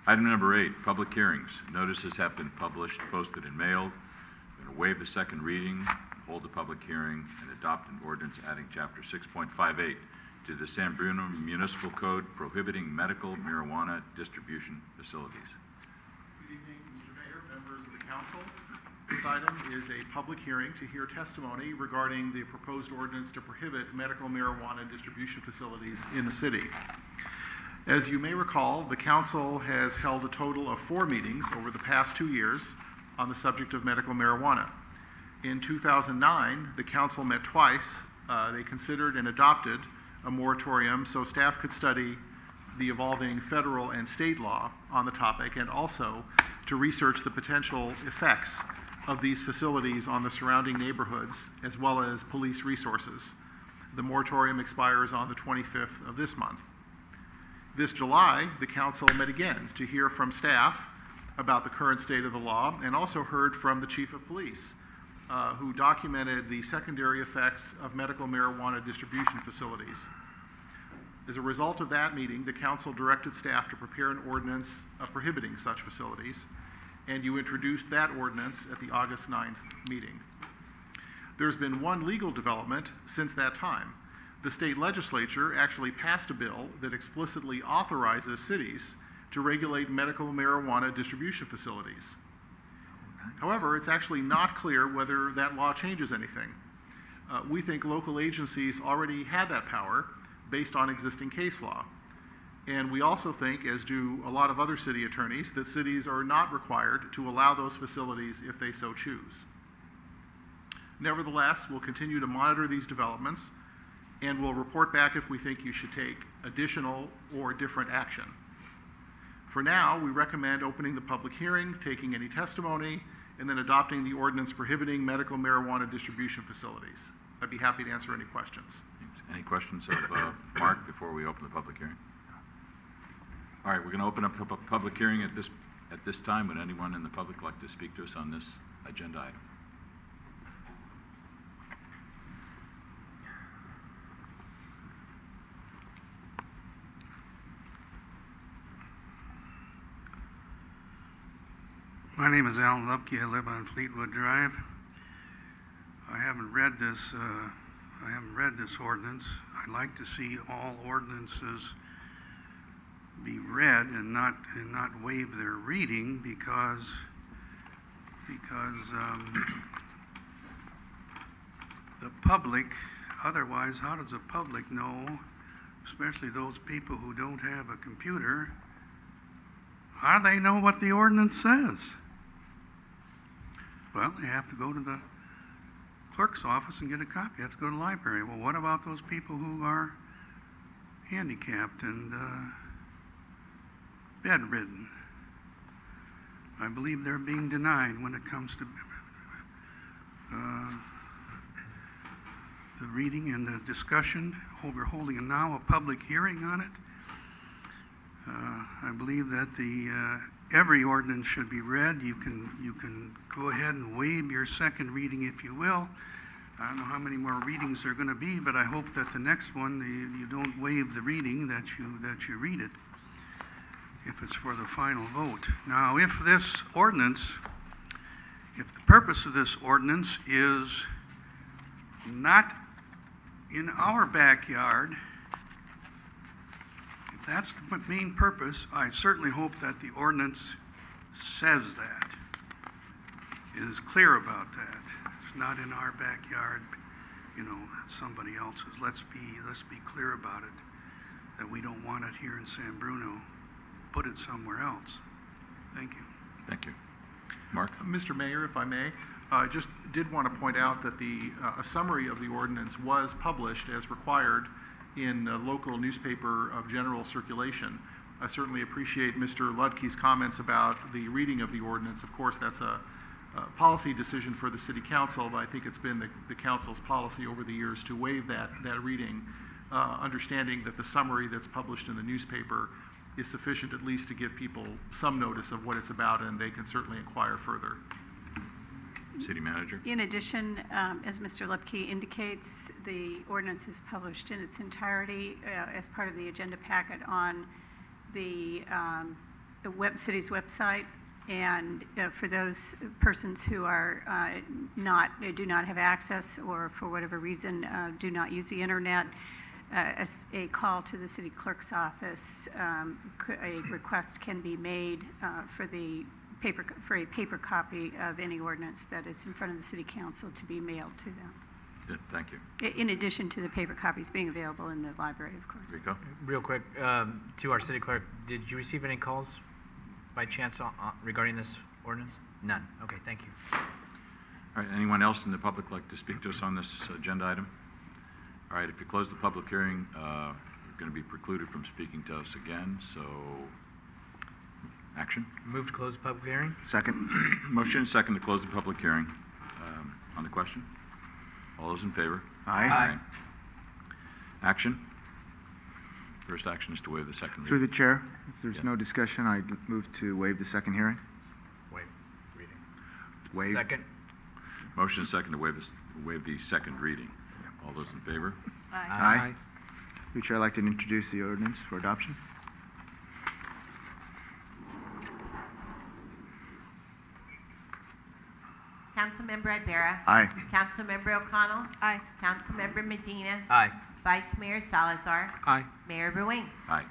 Item number 8, public hearings. Notices have been published, posted, and mailed. We're going to waive the second reading, hold the public hearing, and adopt an ordinance adding Chapter 6.58 to the San Bruno Municipal Code prohibiting medical marijuana distribution facilities. Good evening, Mr. Mayor, members of the council. This item is a public hearing to hear testimony regarding the proposed ordinance to prohibit medical marijuana distribution facilities in the city. As you may recall, the council has held a total of 4 meetings over the past 2 years on the subject of medical marijuana. In 2009, the council met twice. They considered and adopted a moratorium so staff could study the evolving federal and state law on the topic, and also to research the potential effects of these facilities on the surrounding neighborhoods, as well as police resources. The moratorium expires on the 25th of this month. This July, the council met again to hear from staff about the current state of the law, and also heard from the chief of police, who documented the secondary effects of medical marijuana distribution facilities. As a result of that meeting, the council directed staff to prepare an ordinance prohibiting such facilities, and you introduced that ordinance at the August 9th meeting. There's been one legal development since that time. The state legislature actually passed a bill that explicitly authorizes cities to regulate medical marijuana distribution facilities. However, it's actually not clear whether that law changes anything. We think local agencies already had that power based on existing case law. And we also think, as do a lot of other city attorneys, that cities are not required to allow those facilities if they so choose. Nevertheless, we'll continue to monitor these developments, and we'll report back if we think you should take additional or different action. For now, we recommend opening the public hearing, taking any testimony, and then adopting the ordinance prohibiting medical marijuana distribution facilities. I'd be happy to answer any questions. Any questions of Mark before we open the public hearing? All right, we're going to open up the public hearing at this time. Would anyone in the public like to speak to us on this agenda item? My name is Alan Lupke. I live on Fleetwood Drive. I haven't read this ordinance. I'd like to see all ordinances be read and not waive their reading because the public, otherwise how does the public know, especially those people who don't have a computer, how do they know what the ordinance says? Well, they have to go to the clerk's office and get a copy. They have to go to the library. Well, what about those people who are handicapped and bedridden? I believe they're being denied when it comes to the reading and the discussion. We're holding now a public hearing on it. I believe that every ordinance should be read. You can go ahead and waive your second reading if you will. I don't know how many more readings there are going to be, but I hope that the next one you don't waive the reading, that you read it if it's for the final vote. Now, if the purpose of this ordinance is not in our backyard, if that's the main purpose, I certainly hope that the ordinance says that, is clear about that. It's not in our backyard, it's somebody else's. Let's be clear about it, that we don't want it here in San Bruno. Put it somewhere else. Thank you. Thank you. Mark? Mr. Mayor, if I may, I just did want to point out that a summary of the ordinance was published as required in a local newspaper of general circulation. I certainly appreciate Mr. Ludke's comments about the reading of the ordinance. Of course, that's a policy decision for the City Council, but I think it's been the Council's policy over the years to waive that reading, understanding that the summary that's published in the newspaper is sufficient at least to give people some notice of what it's about, and they can certainly inquire further. City Manager? In addition, as Mr. Lupke indicates, the ordinance is published in its entirety as part of the agenda packet on the city's website. And for those persons who are do not have access or for whatever reason do not use the internet, a call to the city clerk's office, a request can be made for a paper copy of any ordinance that is in front of the city council to be mailed to them. Good, thank you. In addition to the paper copies being available in the library, of course. Rico? Real quick, to our city clerk, did you receive any calls by chance regarding this ordinance? None. Okay, thank you. All right, anyone else in the public like to speak to us on this agenda item? All right, if you close the public hearing, you're going to be precluded from speaking to us again, so action. Move to close the public hearing? Second. Motion and second to close the public hearing. On the question? All those in favor? Aye. Action. First action is to waive the second reading. Through the chair, if there's Yeah. no discussion, I move to waive the second hearing. Wait, reading. It's waived. Second? Motion and second to waive the second reading. All those in favor? Aye. Through the chair, I'd like to introduce the ordinance for adoption. Councilmember Ibera. Aye. Councilmember O'Connell. Aye. Councilmember Medina. Aye. Vice Mayor Salazar. Aye. Mayor Ruane. Aye.